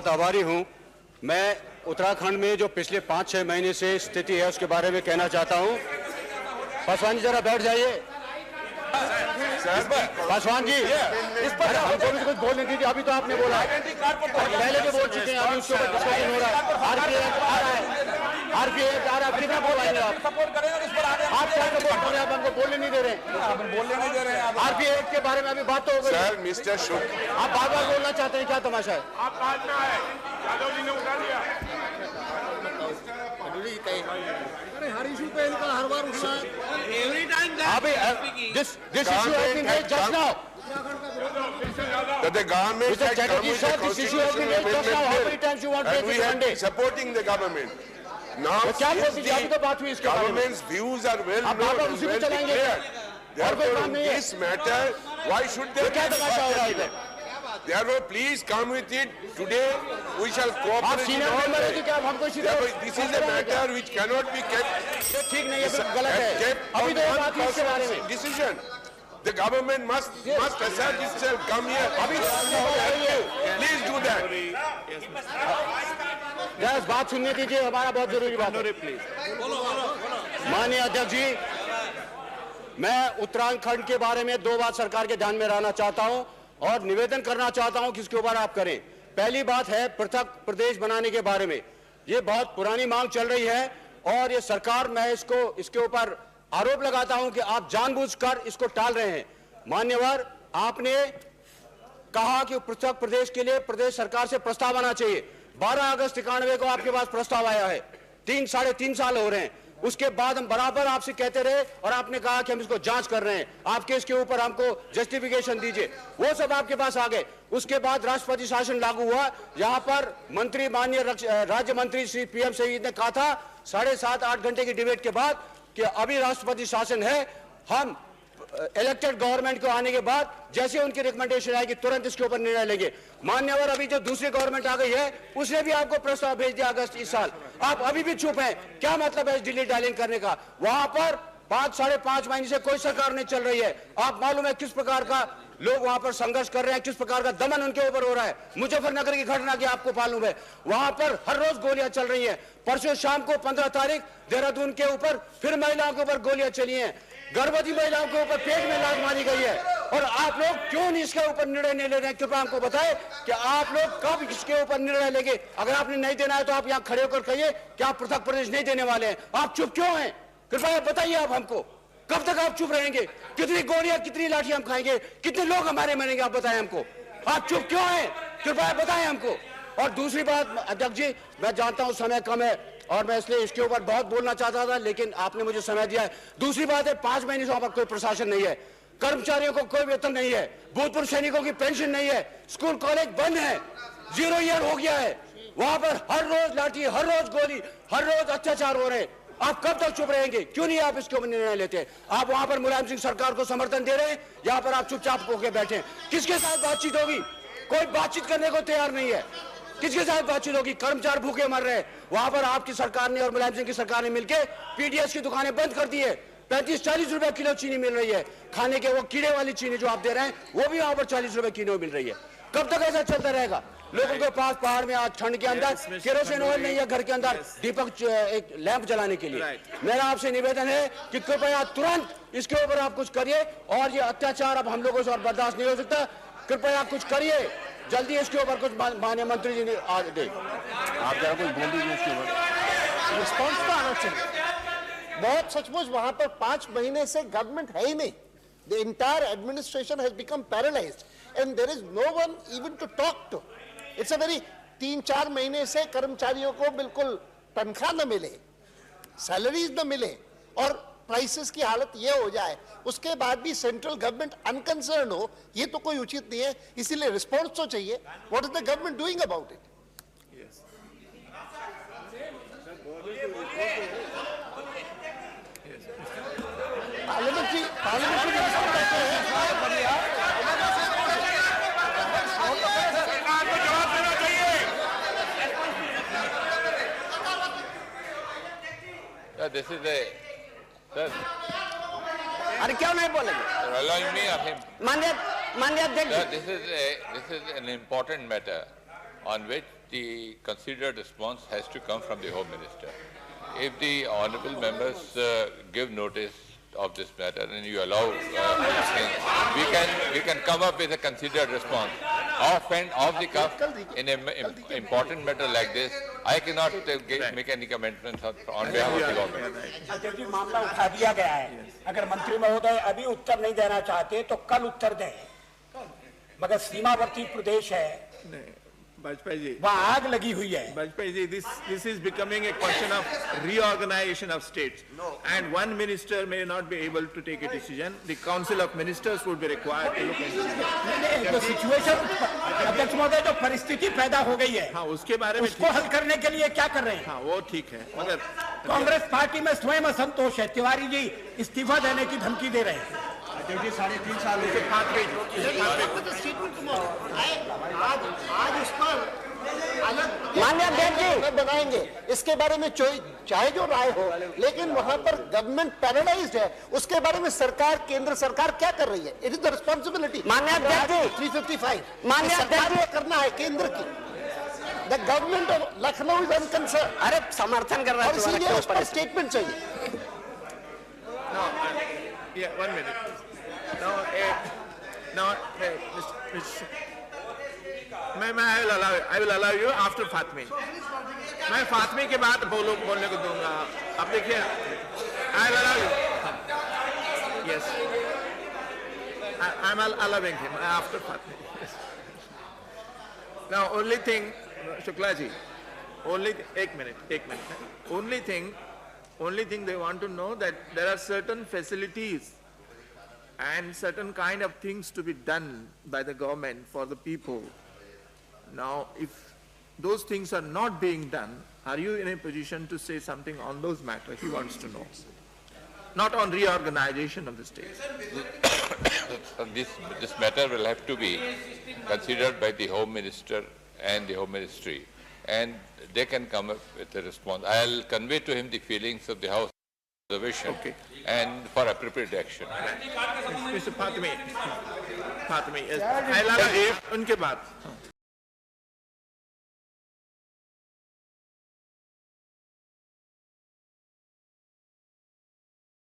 बहुत आभारी हूं। मैं उत्तराखंड में जो पिछले 5-6 महीने से स्थिति है उसके बारे में कहना चाहता हूं। पासवान जी जरा बैठ जाइए। पासवान जी, इस पर हमको भी कुछ बोलने दीजिए। अभी तो आपने बोला, पहले भी बोल चुके हैं, अभी उसके ऊपर डिस्कशन हो रहा है। आरपीएफ आ रहा है, आरपीएफ आ रहा है, कितना बोल आएंगे आप? सपोर्ट करेंगे इस पर आप क्या सपोर्ट कर रहे हैं? आप हमको बोलने नहीं दे रहे। बोलने नहीं दे रहे हैं। आरपीएफ के बारे में अभी बात तो हो गई। सर, मिस्टर शुक्ल, आप बार बार बोलना चाहते हैं, क्या तमाशा है? आप बाद में आए, यादव जी ने उठा लिया। अरे हर इशू पे इनका हर बार उठना है। Every time this issue has been raised just now. that the government Mr. had come Chatterjee with sir, a this issue has been raised just now. How many times you want to and raise we it have Monday? been supporting the government. Now, तो क्या since बोलती है? अभी तो बात हुई the इसके बारे में। government's views are well आप known बार-बार and उसी पे well चलाएंगे। declared, और कोई therefore, काम on नहीं है। this matter, why should there क्या be तमाशा हो रहा है इधर? Therefore, please come with it. Today, we shall आप cooperate in senior all member है तो that. क्या आप हमको सीधे Therefore, this is a matter which cannot be kept ये ठीक नहीं है, बिल्कुल गलत है। kept अभी on तो ये one बात हुई इसके बारे में। person's decision. The government must assert itself. Come here. Please do that. बस बात सुनने दीजिए, हमारा बहुत जरूरी बात है। माननीय अध्यक्ष जी, मैं उत्तराखंड के बारे में 2 बात सरकार के ध्यान में लाना चाहता हूं और निवेदन करना चाहता हूं कि इसके ऊपर आप करें। पहली बात है पृथक प्रदेश बनाने के बारे में। ये बहुत पुरानी मांग चल रही है और ये सरकार, मैं इसके ऊपर आरोप लगाता हूं कि आप जानबूझकर इसको टाल रहे हैं। मान्यवर, आपने कहा कि पृथक प्रदेश के लिए प्रदेश सरकार से प्रस्ताव आना चाहिए। 12 अगस्त 91 को आपके पास प्रस्ताव आया है। 3-3.5 साल हो रहे हैं। उसके बाद हम बराबर आपसे कहते रहे और आपने कहा कि हम इसको जांच कर रहे हैं, आपके इसके ऊपर हमको जस्टिफिकेशन दीजिए। वो सब आपके पास आ गए। उसके बाद राष्ट्रपति शासन लागू हुआ। यहाँ पर मंत्री, माननीय राज्य मंत्री श्री PM शहीद ने कहा था 7.5-8 घंटे की डिबेट के बाद कि अभी राष्ट्रपति शासन है, हम इलेक्टेड गवर्नमेंट को आने के बाद जैसे उनकी रिकमेंडेशन आएगी तुरंत इसके ऊपर निर्णय लेंगे। मान्यवर, अभी जो दूसरी गवर्नमेंट आ गई है उसने भी आपको प्रस्ताव भेज दिया अगस्त इस साल। आप अभी भी चुप हैं। क्या मतलब है दिल्ली डायलिंग करने का? वहां पर 5-5.5 महीने से कोई सरकार नहीं चल रही है। आप मालूम है किस प्रकार का लोग वहां पर संघर्ष कर रहे हैं, किस प्रकार का दमन उनके ऊपर हो रहा है। मुजफ्फरनगर की घटना की आपको मालूम है, वहां पर हर रोज गोलियां चल रही हैं। परसों शाम को 15 तारीख देहरादून के ऊपर फिर महिलाओं के ऊपर गोलियां चली हैं। गर्भवती महिलाओं के ऊपर पेट में लात मारी गई है। और आप लोग क्यों नहीं इसके ऊपर निर्णय नहीं ले रहे हैं? कृपया हमको बताएं कि आप लोग कब इसके ऊपर निर्णय लेंगे। अगर आपने नहीं देना है तो आप यहाँ खड़े होकर कहिए कि आप पृथक प्रदेश नहीं देने वाले हैं। आप चुप क्यों हैं? कृपया बताइए आप हमको, कब तक आप चुप रहेंगे? कितनी गोलियां, कितनी लाठियां हम खाएंगे? कितने लोग हमारे मरेंगे? आप बताएं हमको। आप चुप क्यों हैं? कृपया बताएं हमको। और दूसरी बात अध्यक्ष जी, मैं जानता हूं समय कम है और मैं इसलिए इसके ऊपर बहुत बोलना चाहता था, लेकिन आपने मुझे समय दिया है। दूसरी बात है, 5 महीने से वहां पर कोई प्रशासन नहीं है, कर्मचारियों को कोई वेतन नहीं है, भूतपूर्व सैनिकों की पेंशन नहीं है, स्कूल कॉलेज बंद है, 0 ईयर हो गया है। वहां पर हर रोज लाठी, हर रोज गोली, हर रोज अत्याचार हो रहे हैं। आप कब तक चुप रहेंगे? क्यों नहीं आप इसके ऊपर निर्णय लेते? आप वहां पर मुलायम सिंह सरकार को समर्थन दे रहे हैं, यहाँ पर आप चुपचाप होकर बैठे। किसके साथ बातचीत होगी? कोई बातचीत करने को तैयार नहीं है। किसके साथ बातचीत होगी? कर्मचारी भूखे मर रहे हैं। वहां पर आपकी सरकार ने और मुलायम सिंह की सरकार ने मिलकर PDS की दुकानें बंद कर दी है। 35-40 रुपए किलो चीनी मिल रही है। खाने के वो कीड़े वाली चीनी जो आप दे रहे हैं वो भी वहां पर 40 रुपए किलो मिल रही है। कब तक ऐसा चलता रहेगा? लोगों के पास पहाड़ में आज ठंड के अंदर केरोसिन ऑयल नहीं है, घर के अंदर दीपक एक लैंप जलाने के लिए। मेरा आपसे निवेदन है कि कृपया तुरंत इसके ऊपर आप कुछ करिए और ये अत्याचार अब हम लोगों से और बर्दाश्त नहीं हो सकता। कृपया कुछ करिए जल्दी इसके ऊपर कुछ। माननीय मंत्री जी ने आज दे, आप जरा कुछ बोल दीजिए इसके ऊपर। रिस्पॉन्स तो आना चाहिए। बहुत सचमुच वहां पर 5 महीने से गवर्नमेंट है ही नहीं। The entire administration has become paralysed and there is no one even to talk to. It's a very 3-4 महीने से कर्मचारियों को बिल्कुल तनख्वाह न मिले, सैलरीज न मिले और प्राइसेस की हालत ये हो जाए, उसके बाद भी सेंट्रल गवर्नमेंट अनकंसर्न हो, ये तो कोई उचित नहीं है। इसीलिए रिस्पॉन्स तो चाहिए। What is the government doing about it? Parliament की This is a sir. अरे क्यों नहीं बोलेंगे? Allowing me of him. माननीय अध्यक्ष, This is an important matter on which the considered response has to come from the Home Minister. If the honorable members give notice of this matter and you allow we can come up with a considered response. Off and off the cuff in an important matter like this, I cannot make any commitments on behalf of the government. अध्यक्ष जी, मामला उठा दिया गया है। अगर मंत्री महोदय अभी उत्तर नहीं देना चाहते तो कल उत्तर दें, मगर सीमावर्ती प्रदेश है, Bajpai ji, वहाँ आग लगी हुई है। Bajpai ji, this is becoming a question of reorganization of states, and one minister may not be able to take a decision. The Council of Ministers would be required to look into it. जो situation अध्यक्ष महोदय जो परिस्थिति पैदा हो गई है, हाँ, उसके बारे में उसको हल करने के लिए क्या कर रहे हैं? हाँ, वो ठीक है, मगर कांग्रेस पार्टी में स्वयं असंतोष है। तिवारी जी इस्तीफा देने की धमकी दे रहे हैं। आज इस पर अलग माननीय अध्यक्ष जी, बनाएंगे, इसके बारे में चाहे जो राय हो, लेकिन वहां पर गवर्नमेंट पैरालाइज्ड है, उसके बारे में सरकार, केंद्र सरकार क्या कर रही है? It is the responsibility. माननीय अध्यक्ष जी, 355 माननीय अध्यक्ष जी, करना है केंद्र की। The government of Lucknow is unconcern. अरे समर्थन कर रहा और इसीलिए है उस पर स्टेटमेंट चाहिए। Yeah, 1 minute. I will allow you after Fatmi. मैं फातमी के बाद बोलने को दूंगा। अब देखिए, I will allow you. Yes, I'm allowing him after Fatmi. Now, only thing, Shukla ji, एक minute. Only thing they want to know that there are certain facilities and certain kind of things to be done by the government for the people. Now, if those things are not being done, are you in a position to say something on those matters? He wants to know. Not on reorganization of the state. This matter will have to be considered by the Home Minister and the Home Ministry, and they can come up with a response. I'll convey to him the feelings of the House observation and for appropriate action. Mr. Fatmi, yes. I'll allow you. उनके बाद